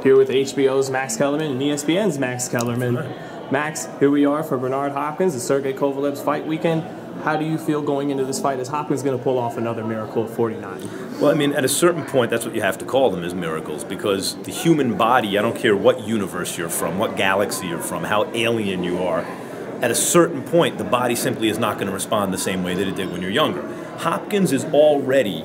here with HBO's Max Kellerman and ESPN's Max Kellerman. Max, here we are for Bernard Hopkins, the Sergey Kovalev's fight weekend. How do you feel going into this fight? Is Hopkins going to pull off another miracle at 49? Well, I mean, at a certain point, that's what you have to call them, is miracles, because the human body, I don't care what universe you're from, what galaxy you're from, how alien you are, at a certain point, the body simply is not going to respond the same way that it did when you're younger. Hopkins is already,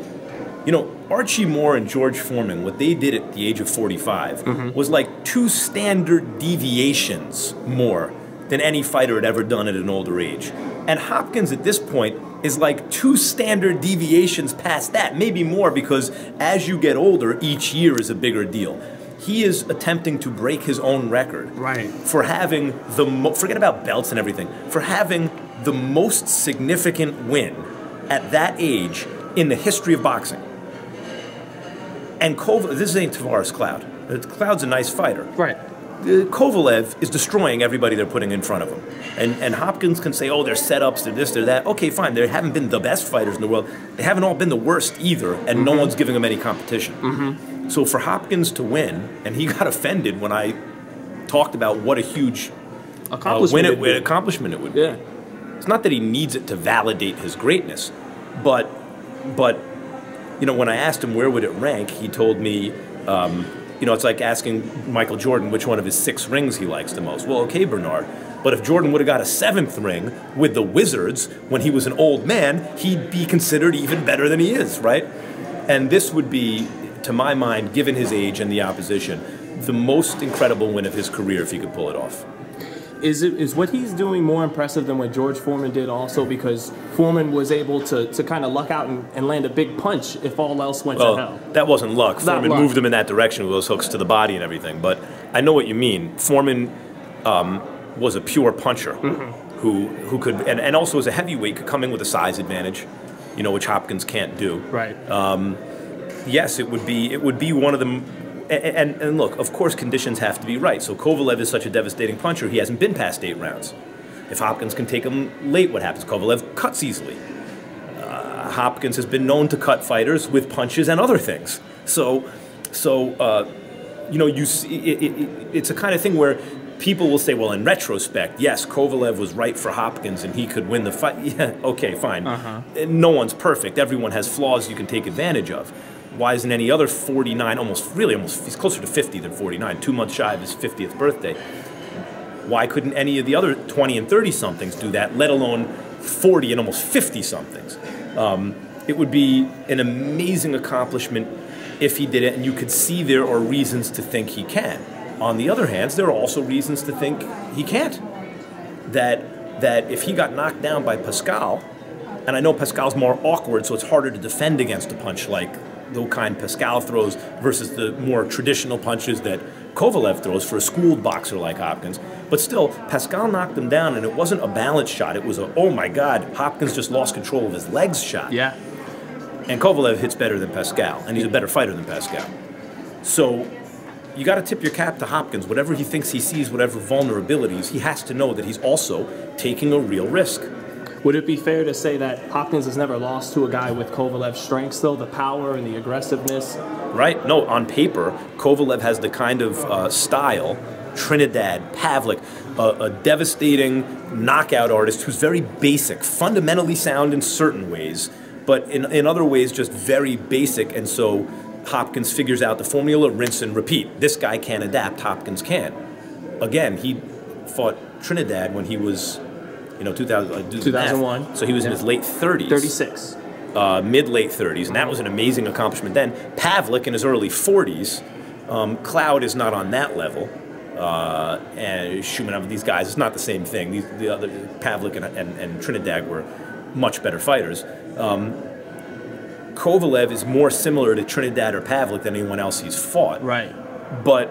you know, Archie Moore and George Foreman, what they did at the age of 45 was like 2 standard deviations more than any fighter had ever done at an older age. And Hopkins at this point is like 2 standard deviations past that, maybe more, because as you get older, each year is a bigger deal. He is attempting to break his own record for having the, forget about belts and everything, for having the most significant win at that age in the history of boxing. And this ain't Tavares Cloud. Cloud's a nice fighter. Kovalev is destroying everybody they're putting in front of him. And Hopkins can say, oh, they're setups, they're this, they're that. Okay, fine, they haven't been the best fighters in the world. They haven't all been the worst either, and no one's giving them any competition. So for Hopkins to win, and he got offended when I talked about what a huge accomplishment it would be. It's not that he needs it to validate his greatness, but you know, when I asked him where would it rank, he told me, you know, it's like asking Michael Jordan which one of his 6 rings he likes the most. Well, okay, Bernard, but if Jordan would have got a 7th ring with the Wizards when he was an old man, he'd be considered even better than he is, right? And this would be, to my mind, given his age and the opposition, the most incredible win of his career if he could pull it off. Is what he's doing more impressive than what George Foreman did also, because Foreman was able to kind of luck out and land a big punch if all else went to hell? That wasn't luck. Foreman moved him in that direction with those hooks to the body and everything. But I know what you mean. Foreman was a pure puncher who could, and also as a heavyweight, could come in with a size advantage, you know, which Hopkins can't do. Yes, it would be one of them. And look, of course conditions have to be right. So Kovalev is such a devastating puncher, he hasn't been past 8 rounds. If Hopkins can take him late, what happens? Kovalev cuts easily. Hopkins has been known to cut fighters with punches and other things. So you know, you see, it's a kind of thing where people will say, well, in retrospect, yes, Kovalev was right for Hopkins and he could win the fight. Yeah, okay, fine. No one's perfect. Everyone has flaws you can take advantage of. Why isn't any other 49, he's closer to 50 than 49, 2 months shy of his 50th birthday. Why couldn't any of the other 20 and 30-somethings do that, let alone 40 and almost 50-somethings? It would be an amazing accomplishment if he did it, and you could see there are reasons to think he can. On the other hand, there are also reasons to think he can't. That if he got knocked down by Pascal, and I know Pascal's more awkward, so it's harder to defend against a punch like the kind Pascal throws versus the more traditional punches that Kovalev throws for a schooled boxer like Hopkins. But still, Pascal knocked him down, and it wasn't a balance shot. It was a, oh my God, Hopkins just lost control of his legs shot. And Kovalev hits better than Pascal, and he's a better fighter than Pascal. So you got to tip your cap to Hopkins. Whatever he thinks he sees, whatever vulnerabilities, he has to know that he's also taking a real risk. Would it be fair to say that Hopkins has never lost to a guy with Kovalev's strengths, though, the power and the aggressiveness? Right. No, on paper, Kovalev has the kind of style, Trinidad, Pavlik, a devastating knockout artist who's very basic, fundamentally sound in certain ways, but in other ways just very basic, and so Hopkins figures out the formula, rinse and repeat. This guy can't adapt, Hopkins can. Again, he fought Trinidad when he was, you know, 2001. So he was in his late 30s. 36. Mid-late 30s, and that was an amazing accomplishment then. Pavlik in his early 40s. Cloud is not on that level. And Shumanov, these guys, it's not the same thing. The other Pavlik and Trinidad were much better fighters. Kovalev is more similar to Trinidad or Pavlik than anyone else he's fought. But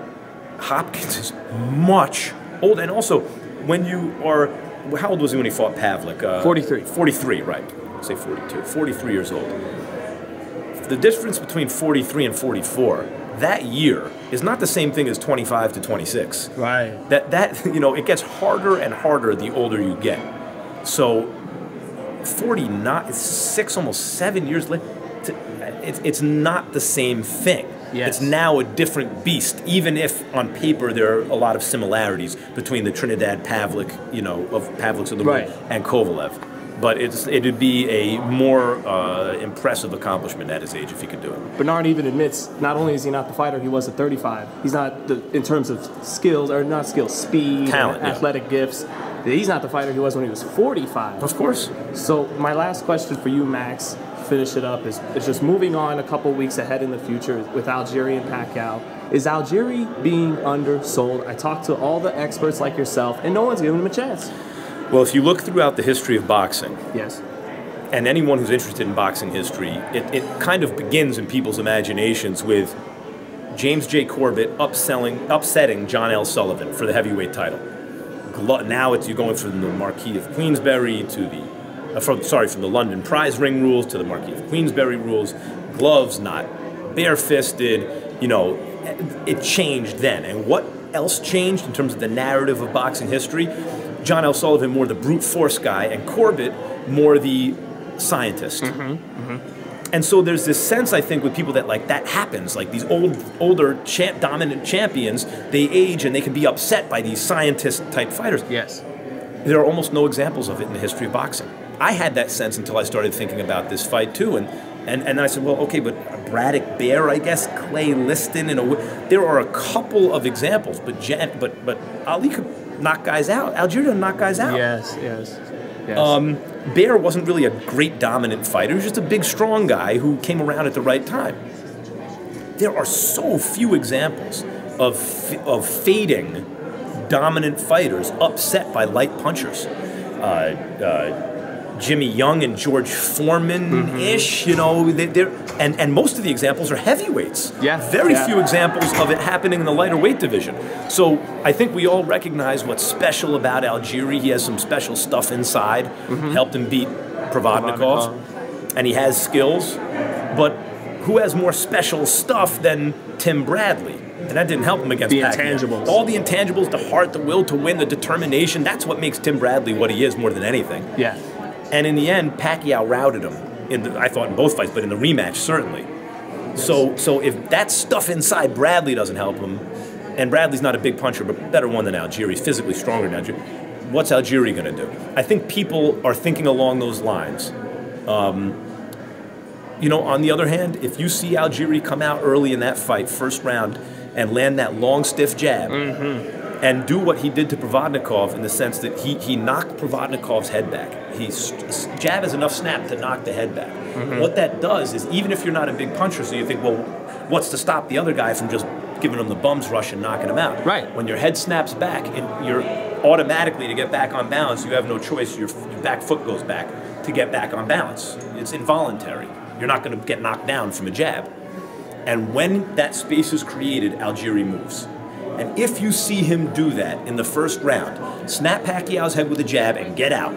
Hopkins is much older, and also when you are, how old was he when he fought Pavlik? 43. 43, right. Say 42. 43 years old. The difference between 43 and 44, that year, is not the same thing as 25 to 26. That you know, it gets harder and harder the older you get. So 49, 6, almost 7 years later, it's not the same thing. Yes. It's now a different beast, even if on paper there are a lot of similarities between the Trinidad Pavlik, Pavliks of the world, and Kovalev. But it'd be a more impressive accomplishment at his age if he could do it. Bernard even admits not only is he not the fighter he was at 35, he's not in terms of skills, or not skills, speed, talent, athletic gifts. He's not the fighter he was when he was 45. Of course. So my last question for you, Max, finish it up, is just moving on a couple weeks ahead in the future with Algieri and Pacquiao. Is Algieri being undersold? I talked to all the experts like yourself, and no one's giving him a chance. Well, if you look throughout the history of boxing, yes, and anyone who's interested in boxing history, it kind of begins in people's imaginations with James J. Corbett upsetting John L. Sullivan for the heavyweight title. Now you're going from the Marquis of Queensberry to the, from the London prize ring rules to the Marquis of Queensberry rules. Gloves not bare-fisted. It changed then. And what else changed in terms of the narrative of boxing history? John L. Sullivan more the brute force guy, and Corbett more the scientist. And so there's this sense, I think, with people that happens. Like these older dominant champions, they age and they can be upset by these scientist-type fighters. Yes. There are almost no examples of it in the history of boxing. I had that sense until I started thinking about this fight too, and I said, well, okay, but Braddock Bear, I guess, Clay Liston, there are a couple of examples, but Ali could knock guys out. Algieri doesn't knock guys out. Yes. Bear wasn't really a great dominant fighter. He was just a big, strong guy who came around at the right time. There are so few examples of fading dominant fighters upset by light punchers. Jimmy Young and George Foreman-ish, and most of the examples are heavyweights. Yeah. Very few examples of it happening in the lighter weight division. So I think we all recognize what's special about Algieri. He has some special stuff inside, helped him beat Provodnikov, and he has skills. But who has more special stuff than Tim Bradley? And that didn't help him against Pacquiao. The intangibles. All the intangibles, the heart, the will to win, the determination, that's what makes Tim Bradley what he is more than anything. Yeah. And in the end, Pacquiao routed him. I thought in both fights, but in the rematch, certainly. So if that stuff inside Bradley doesn't help him, and Bradley's not a big puncher, but better one than Algieri, he's physically stronger than Algieri, what's Algieri going to do? I think people are thinking along those lines. On the other hand, if you see Algieri come out early in that fight, first round, and land that long, stiff jab, and do what he did to Provodnikov in the sense that he knocked Provodnikov's head back. Jab has enough snap to knock the head back. What that does is, even if you're not a big puncher, so you think, well, what's to stop the other guy from just giving him the bum's rush and knocking him out? Right. When your head snaps back, you're automatically, to get back on balance, you have no choice. Your back foot goes back to get back on balance. It's involuntary. You're not going to get knocked down from a jab. And when that space is created, Algieri moves. And if you see him do that in the first round, snap Pacquiao's head with a jab and get out,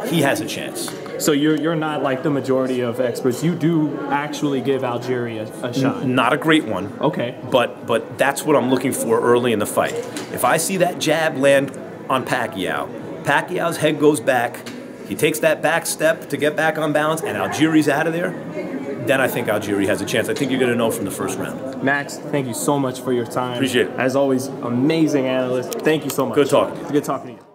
he has a chance. So you're not like the majority of experts. You do actually give Algieri a shot. Not a great one. Okay. But that's what I'm looking for early in the fight. If I see that jab land on Pacquiao, Pacquiao's head goes back, he takes that back step to get back on balance, and Algieri's out of there, then I think Algieri has a chance. I think you're going to know from the first round. Max, thank you so much for your time. Appreciate it. As always, amazing analyst. Thank you so much. Good talking to you. Good talking to you.